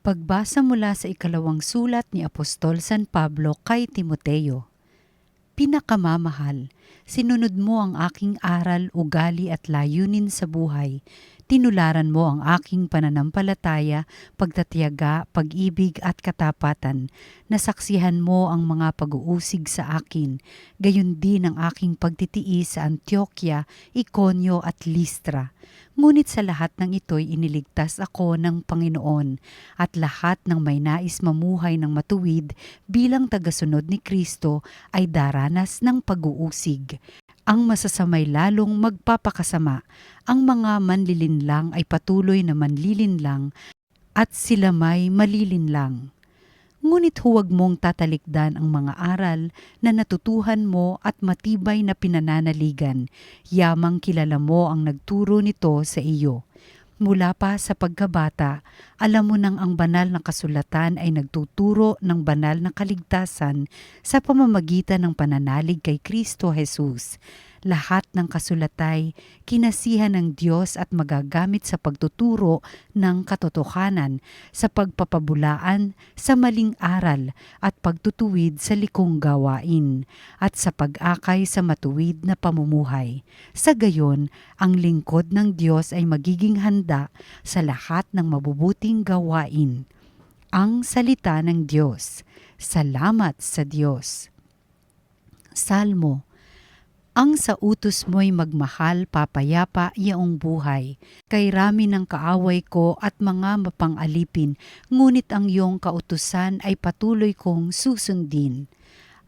Pagbasa mula sa ikalawang sulat ni Apostol San Pablo kay Timoteo. Pinakamamahal, sinunod mo ang aking aral, ugali at layunin sa buhay. Tinularan mo ang aking pananampalataya, pagtatiyaga, pag-ibig at katapatan. Nasaksihan mo ang mga pag-uusig sa akin, gayon din ang aking pagtitiis sa Antioquia, Iconio at Listra. Ngunit sa lahat ng ito'y iniligtas ako ng Panginoon at lahat ng may nais mamuhay ng matuwid bilang tagasunod ni Kristo ay daranas ng pag-uusig. Ang masasamay lalong magpapakasama, ang mga manlilinlang ay patuloy na manlilinlang at sila may malilinlang. Ngunit huwag mong tatalikdan ang mga aral na natutuhan mo at matibay na pinananaligan, yamang kilala mo ang nagturo nito sa iyo. Mula pa sa pagkabata, alam mo nang ang banal na kasulatan ay nagtuturo ng banal na kaligtasan sa pamamagitan ng pananalig kay Kristo Jesus. Lahat ng kasulatay, kinasihan ng Diyos at magagamit sa pagtuturo ng katotohanan, sa pagpapabulaan, sa maling aral, at pagtutuwid sa likong gawain, at sa pag-akay sa matuwid na pamumuhay. Sa gayon, ang lingkod ng Diyos ay magiging handa sa lahat ng mabubuting gawain. Ang salita ng Diyos. Salamat sa Diyos. Salmo. Ang sa utos mo'y magmahal, papayapa iyong buhay. Kay rami ng kaaway ko at mga mapang-alipin, ngunit ang iyong kautusan ay patuloy kong susundin.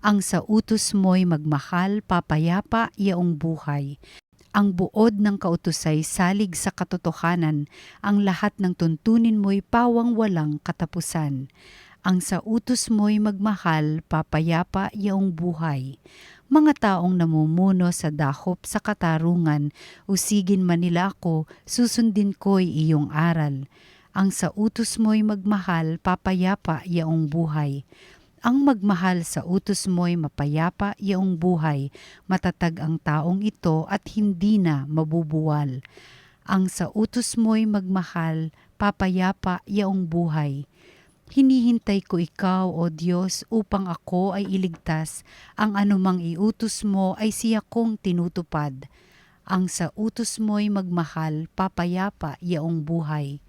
Ang sa utos mo'y magmahal, papayapa iyong buhay. Ang buod ng kautusay salig sa katotohanan, ang lahat ng tuntunin mo'y pawang walang katapusan. Ang sa utos mo'y magmahal, papayapa iyong buhay. Mga taong namumuno sa dahop sa katarungan, usigin man nila ako, susundin ko'y iyong aral. Ang sa utos mo'y magmahal, papayapa iyong buhay. Ang magmahal sa utos mo'y mapayapa iyong buhay, matatag ang taong ito at hindi na mabubuwal. Ang sa utos mo'y magmahal, papayapa iyong buhay. Hinihintay ko ikaw, O Diyos, upang ako ay iligtas. Ang anumang iutos mo ay siya kong tinutupad. Ang sa utos mo'y magmahal, papayapa iyong buhay.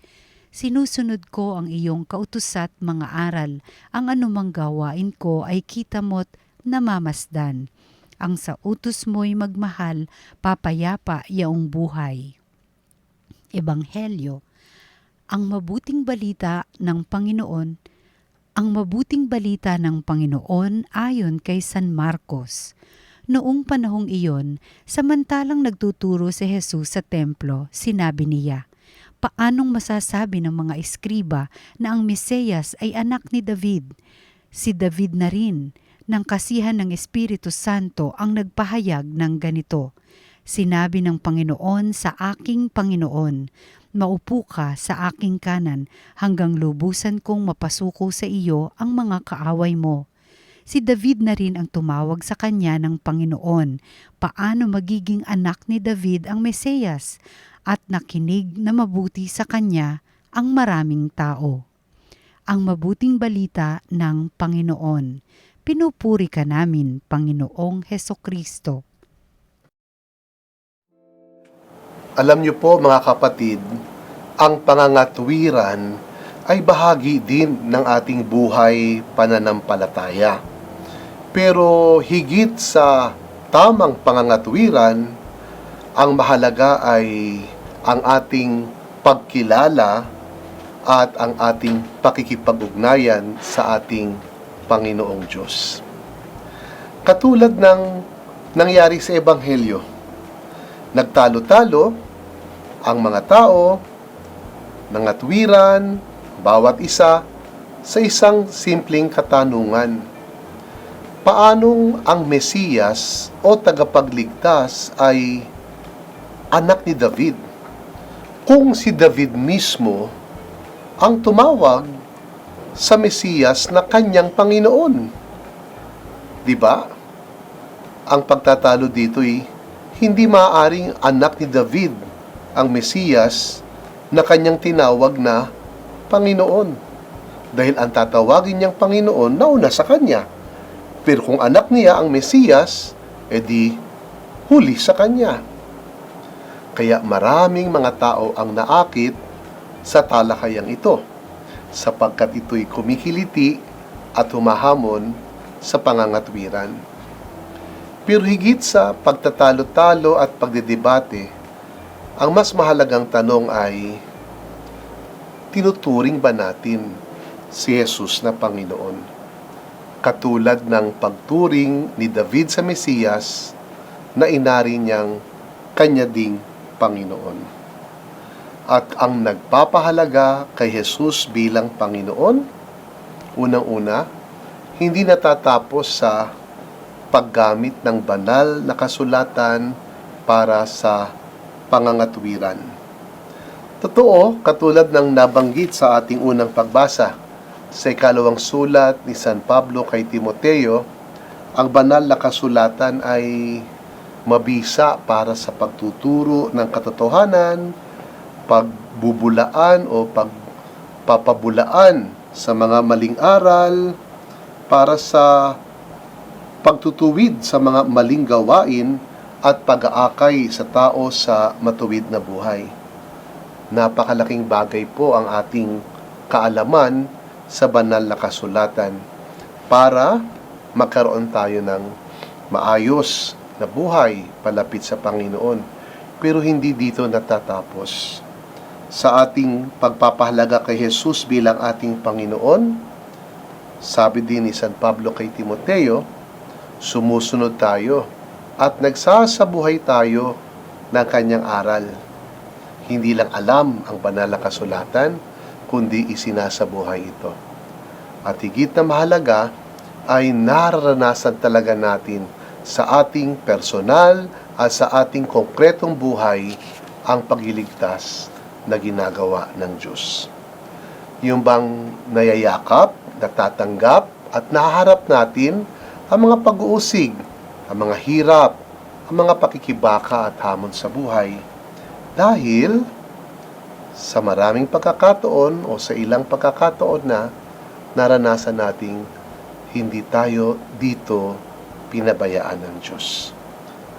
Sinusunod ko ang iyong kautusat mga aral. Ang anumang gawain ko ay kita mo't namamasdan. Ang sa utos mo'y magmahal, papayapa iyong buhay. Ebanghelyo. Ang mabuting balita ng Panginoon, ang mabuting balita ng Panginoon ayon kay San Marcos. Noong panahong iyon, samantalang nagtuturo si Jesus sa templo, sinabi niya, "Paanong masasabi ng mga eskriba na ang Mesiyas ay anak ni David? Si David na rin, ng kasihan ng Espiritu Santo ang nagpahayag ng ganito. Sinabi ng Panginoon sa aking Panginoon, maupo ka sa aking kanan hanggang lubusan kong mapasuko sa iyo ang mga kaaway mo." Si David na rin ang tumawag sa kanya ng Panginoon. Paano magiging anak ni David ang Mesiyas? At nakinig na mabuti sa kanya ang maraming tao. Ang mabuting balita ng Panginoon. Pinupuri ka namin, Panginoong Hesukristo. Alam niyo po mga kapatid, ang pangangatwiran ay bahagi din ng ating buhay pananampalataya. Pero higit sa tamang pangangatwiran, ang mahalaga ay ang ating pagkilala at ang ating pakikipag-ugnayan sa ating Panginoong Diyos. Katulad ng nangyari sa Ebanghelyo, nagtalo-talo ang mga tao, nangatwiran, bawat isa, sa isang simpleng katanungan. Paanong ang Mesiyas o tagapagligtas ay anak ni David, kung si David mismo ang tumawag sa Mesiyas na kanyang Panginoon? Di ba? Ang pagtatalo dito'y hindi maaaring anak ni David ang Mesiyas na kanyang tinawag na Panginoon. dahil ang tatawagin niyang Panginoon nauna sa kanya. Pero kung anak niya ang Mesiyas, edi huli sa kanya. Kaya maraming mga tao ang naakit sa talakayang ito, sapagkat ito'y kumikiliti at humahamon sa pangangatwiran. Pero higit sa pagtatalo-talo at pagdedebate, ang mas mahalagang tanong ay, tinuturing ba natin si Jesus na Panginoon? Katulad ng pagturing ni David sa Mesiyas na inari niyang kanya ding Panginoon. At ang nagpapahalaga kay Jesus bilang Panginoon, unang-una, hindi natatapos sa paggamit ng banal na kasulatan para sa pangangatwiran. Totoo, katulad ng nabanggit sa ating unang pagbasa, sa ikalawang sulat ni San Pablo kay Timoteo, ang banal na kasulatan ay mabisa para sa pagtuturo ng katotohanan, pagbubulaan o pagpapabulaan sa mga maling aral, para sa pagtutuwid sa mga maling gawain at pag-aakay sa tao sa matuwid na buhay. Napakalaking bagay po ang ating kaalaman sa banal na kasulatan para magkaroon tayo ng maayos na buhay palapit sa Panginoon. Pero hindi dito natatapos. Sa ating pagpapahalaga kay Jesus bilang ating Panginoon, sabi din ni San Pablo kay Timoteo, sumusunod tayo at nagsasabuhay tayo ng kanyang aral. Hindi lang alam ang banal na kasulatan, kundi isinasabuhay ito. At higit na mahalaga ay nararanasan talaga natin sa ating personal at sa ating konkretong buhay ang pagliligtas na ginagawa ng Diyos. Yung bang nayayakap, natatanggap at nahaharap natin ang mga pag-uusig, ang mga hirap, ang mga pakikibaka at hamon sa buhay. Dahil sa maraming pagkakataon o sa ilang pagkakataon na naranasan nating hindi tayo dito pinabayaan ng Diyos.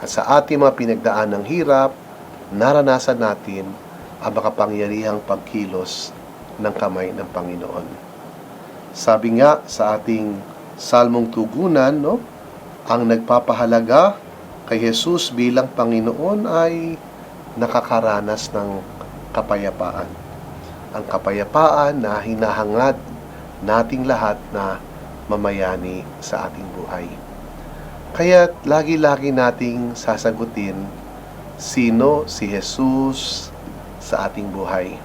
At sa ating mga pinagdaan ng hirap, naranasan natin ang makapangyarihang pagkilos ng kamay ng Panginoon. Sabi nga sa ating salmong tugunan, ang nagpapahalaga kay Jesus bilang Panginoon ay nakakaranas ng kapayapaan. Ang kapayapaan na hinahangad nating lahat na mamayani sa ating buhay. Kaya lagi-lagi nating sasagutin, sino si Jesus sa ating buhay?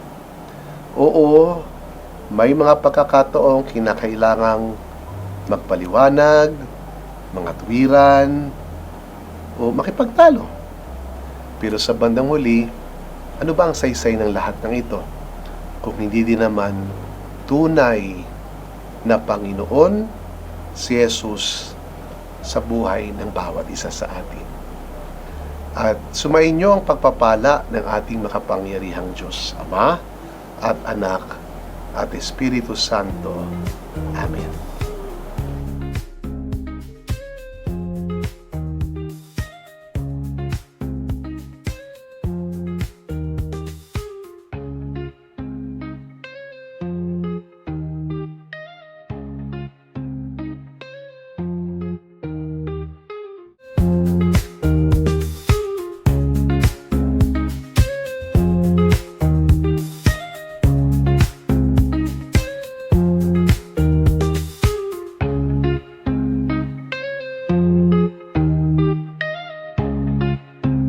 Oo, may mga pagkakataong kinakailangang magpaliwanag, mga tuwiran, o makipagtalo. Pero sa bandang huli, ano ba ang saysay ng lahat ng ito? Kung hindi din naman tunay na Panginoon si Jesus sa buhay ng bawat isa sa atin. At sumainyo ang pagpapala ng ating makapangyarihang Diyos, Ama at Anak at Espiritu Santo. Amen.